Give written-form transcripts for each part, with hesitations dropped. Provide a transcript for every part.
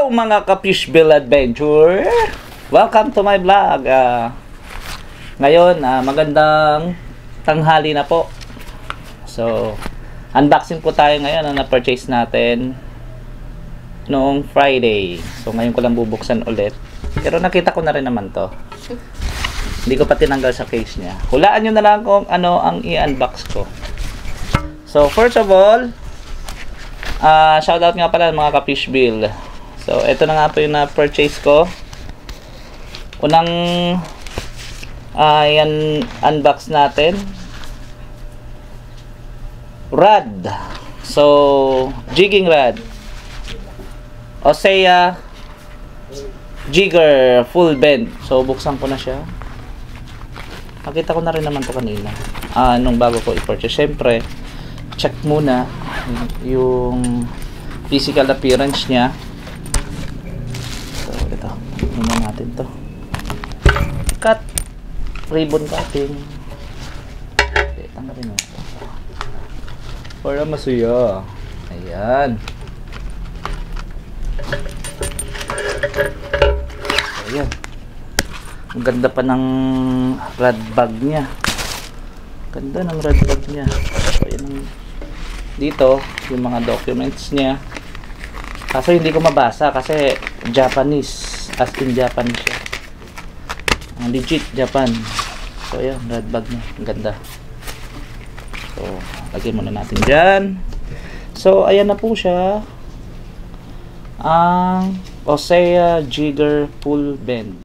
Hello mga ka-Fishbill Adventure! Welcome to my vlog. Ngayon, magandang tanghali na po. So, unboxing po tayo ngayon ang na-purchase natin noong Friday. So, ngayon ko lang bubuksan ulit. Pero nakita ko na rin naman to. Hindi ko pa tinanggal sa case niya. Hulaan nyo na lang kung ano ang i-unbox ko. So, first of all, shoutout nga pala mga ka-Fishbill. So, ito na nga po yung na-purchase ko. Unang yan unbox natin. Rod. So, jigging rod. Osea Jigger full bend. So, buksan ko na siya. Nakita ko na rin naman to kanina. Nung bago ko i-purchase. Siyempre, check muna yung physical appearance niya. So, ito. Tingnan natin to. Cut. Ribbon cutting. Okay, tanggalin mo ito. Para masuya. Ayan. Ayan. Ang ganda pa ng rod bag niya. Ganda ng rod bag niya. So, ayan. Dito, yung mga documents niya. Kaso hindi ko mabasa kasi Japanese. As in Japanese siya. Legit Japan. So, ayan. Rod bag niya. Ang ganda. So, lagyan muna natin dyan. So, ayan na po siya. Ang Osea Jigger full bend.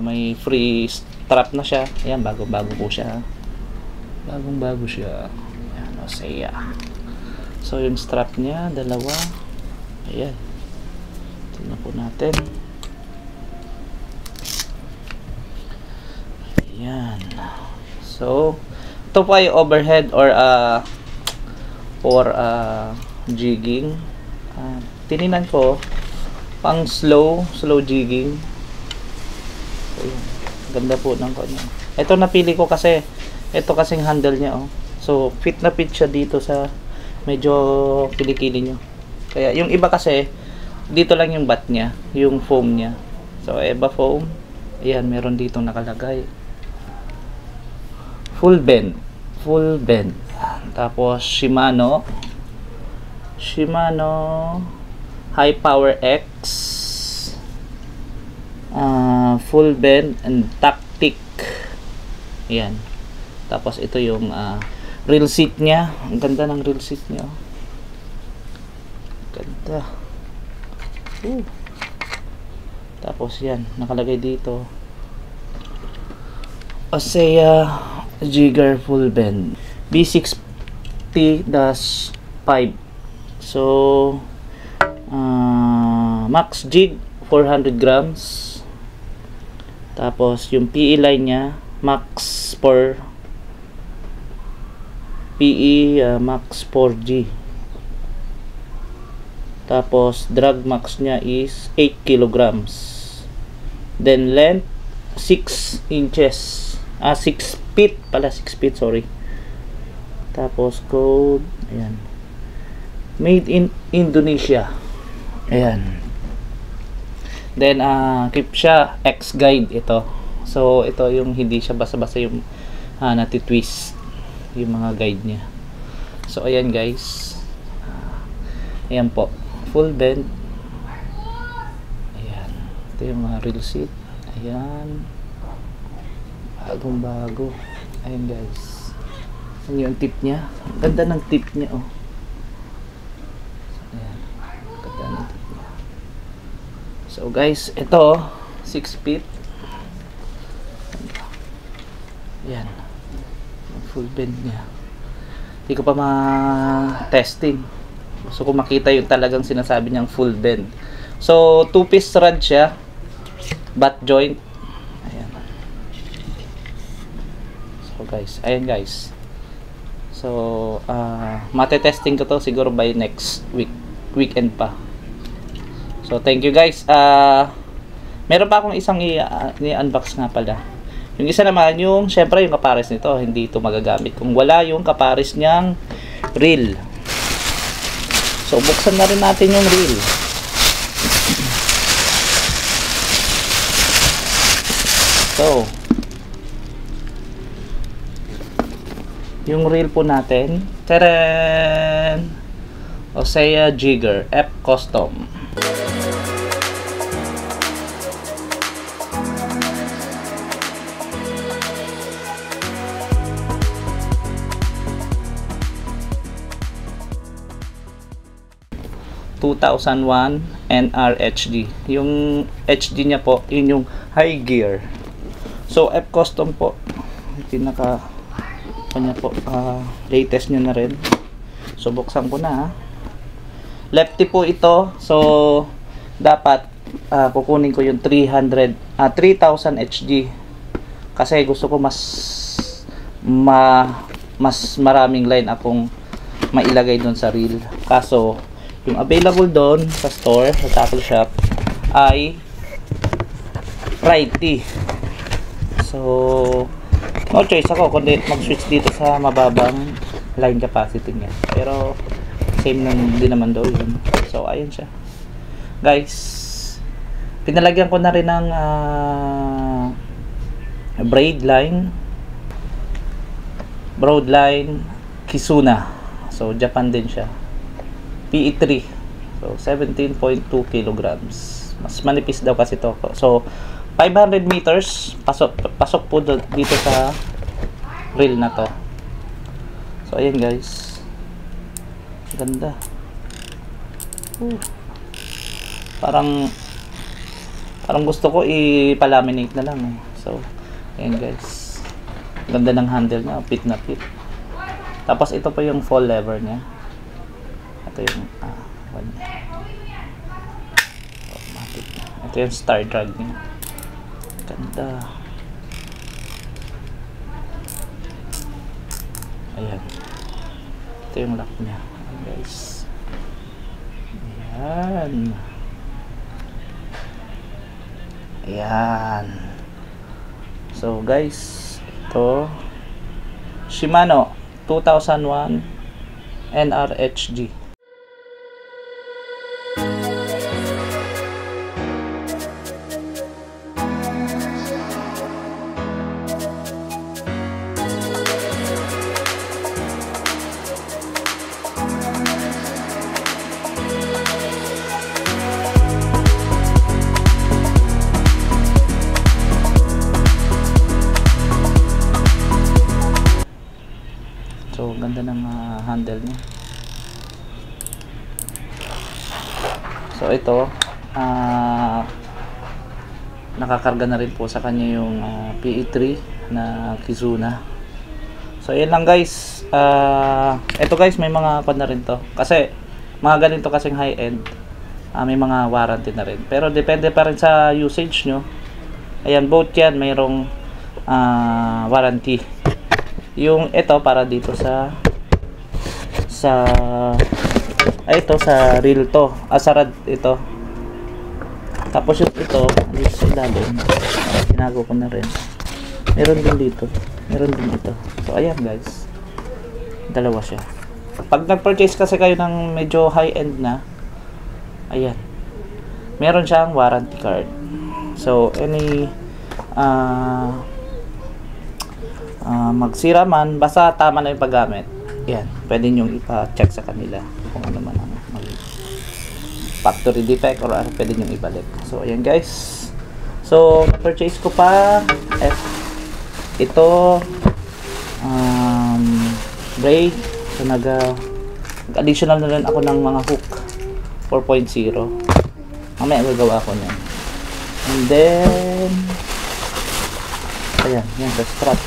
May free strap na siya. Ayan, bago-bago po siya. Bagong-bago siya. Ayan, Osea. So, yung strap niya, dalawa. Ayan. Tingnan po natin. Ayan. So, ito po ay overhead or jigging. Tininan ko, pang slow jigging. Ayan. Ganda po ng kanya. Ito napili ko kasi ito kasing handle niya, oh. So fit na fit siya dito sa medyo kilikili nyo. Kaya yung iba kasi dito lang yung bat niya, yung foam niya. So Eva foam. Ayan, meron dito nakalagay. Full bend. Tapos Shimano High Power X. Full bend and tactic. Ayan. Tapos ito yung reel seat niya. Ang ganda ng reel seat niya. Ganda. Tapos yan, nakalagay dito Osea Jigger full bend B60-5. So max jig 400 grams. Tapos yung PE line niya max 4 PE max 4G. Tapos drag max niya is 8 kilograms. Then length 6 inches. 6 feet pala, 6 feet, sorry. Tapos code, ayan. Made in Indonesia. Ayan. Then, keep siya X-guide ito. So, ito yung hindi siya basa-basa yung natitwist yung mga guide niya. So, ayan guys. Ayan po. Full bend. Ayan. Ito yung mga reel seat. Ayan. Bagong-bago. Ayan guys. Ayan yung tip niya. Ganda ng tip niya, oh. Ayan. Ganda ng tip niya. So guys, ito 6 feet. Yan. Full bend niya. Hindi ko pa ma-testing. Gusto ko makita yung talagang sinasabi niyang full bend. So 2-piece rod siya. Butt joint. Ayan. So guys, ayan guys. So, matetesting ko to siguro by next weekend pa. So, thank you guys. Meron pa akong isang i-unbox nga pala. Yung isa naman, yung syempre yung kapares nito, hindi ito magagamit kung wala yung kapares niyang reel. So, buksan na rin natin yung reel. So, yung reel po natin, tadaan! Osea Jigger F Custom. (2001) NRHD. Yung HD niya po, yun yung high gear. So, F Custom po. Pinaka kanya po, latest nyo na rin. So, buksan ko na. Lefty po ito. So, dapat kukunin ko yung 3000 HD. Kasi gusto ko mas maraming line akong mailagay doon sa reel. Kaso, yung available doon sa store, sa tackle shop, ay righty. So, no choice ako kundi mag-switch dito sa mababang line capacity niya. Pero, same din naman daw yun. So, ayun siya. Guys, pinalagyan ko na rin ng Broadline Kizuna. So, Japan din siya. PE3. So, 17.2 kilograms. Mas manipis daw kasi to. So, 500 meters. Pasok po dito sa reel na to. So, ayan guys. Ganda. Parang gusto ko i-laminate na lang eh. So, ayan guys. Ganda ng handle niya. Fit na fit. Tapos, ito pa yung fall lever niya. Ito yung automatic. Ito yung star drag niya. Ganda. Ayan. Ito yung lock niya. Ayan guys. Ayan. Ayan. So guys, ito Shimano 2001 NRHD. So, ganda ng handle niya. So, ito nakakarga na rin po sa kanya yung PE3 na Kizuna. So, ayan lang guys. Ito guys, may mga pan na rin to. Kasi, mga ganito kasing high-end, may mga warranty na rin. Pero, depende pa rin sa usage nyo. Ayan, both yan, mayroong warranty. Yung ito para dito sa ito sa reel to, sa rad ito. Tapos yung ito dito sa ilalim, tinago ko na rin. Meron din dito, meron din ito. So ayan guys, dalawa siya. Pag nag-purchase kasi kayo ng medyo high-end na, ayan, meron siyang warranty card. So any magsira man, basta tama na yung paggamit, yan, pwede nyo ipa-check sa kanila kung ano man ang factory defect or pwede nyo ibalik. So ayan guys, so purchase ko pa ito braid. So nag-additional na rin ako ng mga hook 4.0, mamaya gagawa ko nyan. And then ayan, yan sa strap,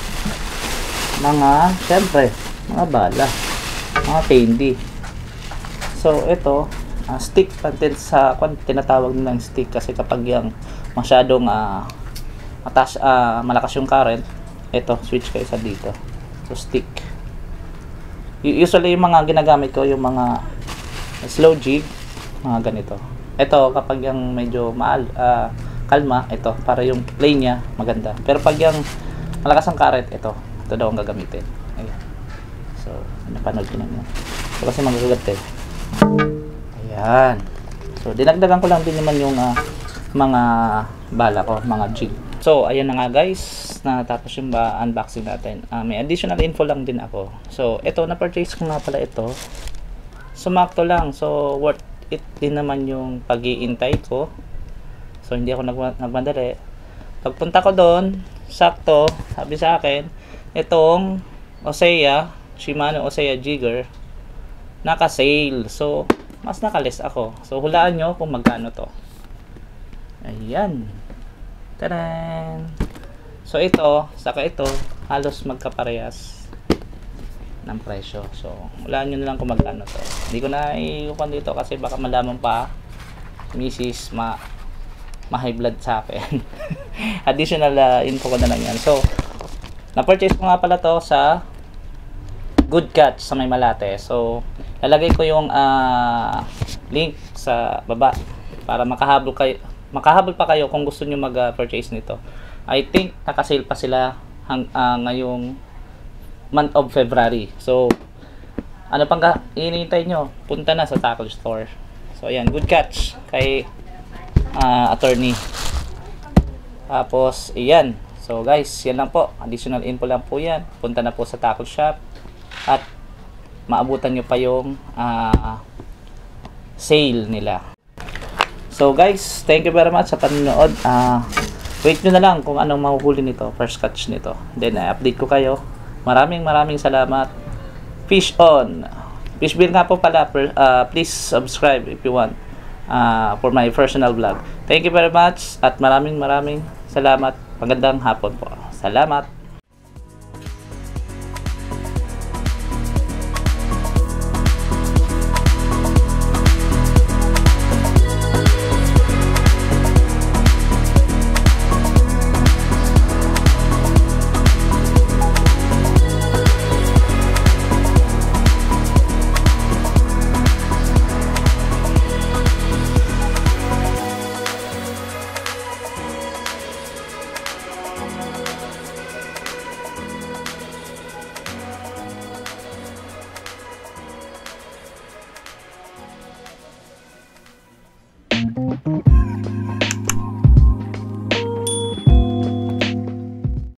syempre, mga bala, mga candy. So, ito, stick, tinatawag nilang stick kasi kapag yung masyadong malakas yung current, ito, switch kayo sa dito. So, stick. Usually yung mga ginagamit ko, yung mga slow jig, mga ganito. Ito, kapag yung medyo kalma, ito, para yung play niya maganda. Pero pag yung malakas ang karet, ito daw ang gagamitin. Ayan. So, napanood ko na yun. So, kasi magagat eh. Ayan. So, dinagdagan ko lang din naman yung mga bala ko, mga jig. So, ayan na nga guys, natapos yung unboxing natin. May additional info lang din ako. So, ito, na-purchase ko nga pala ito. Sumakto lang. So, worth it din naman yung pag-iintay ko. So, hindi ako nagmadali. Pagpunta ko doon, sakto, sabi sa akin, itong Osea, Shimano Osea Jigger, naka-sale. So, mas nakalis ako. So, hulaan nyo kung magkano to. Ayan. Taran! So, ito, saka ito, halos magkaparehas ng presyo. So, hulaan nyo na lang kung magkano to. Hindi ko na iupan dito kasi baka malaman pa Mrs. ma-high blood sa akin. Additional info ko na lang yan. So, na-purchase ko nga pala to sa Good Catch sa May Malate. So, lalagay ko yung link sa baba para makahabol pa kayo kung gusto nyo mag-purchase nito. I think naka-sale pa sila ngayong month of February. So, ano pang hinihintay nyo? Punta na sa tackle store. So, ayan, Good Catch kay attorney. Tapos, ayan. So, guys, yan lang po. Additional info lang po yan. Punta na po sa tackle shop at maabutan nyo pa yung sale nila. So guys, thank you very much sa panonood. Wait nyo na lang kung anong mahuhuli nito, first catch nito. Then update ko kayo. Maraming salamat. Fish on. Fish bill nga po pala. Please subscribe if you want for my personal vlog. Thank you very much at maraming salamat. Magandang hapon po. Salamat. Thank you.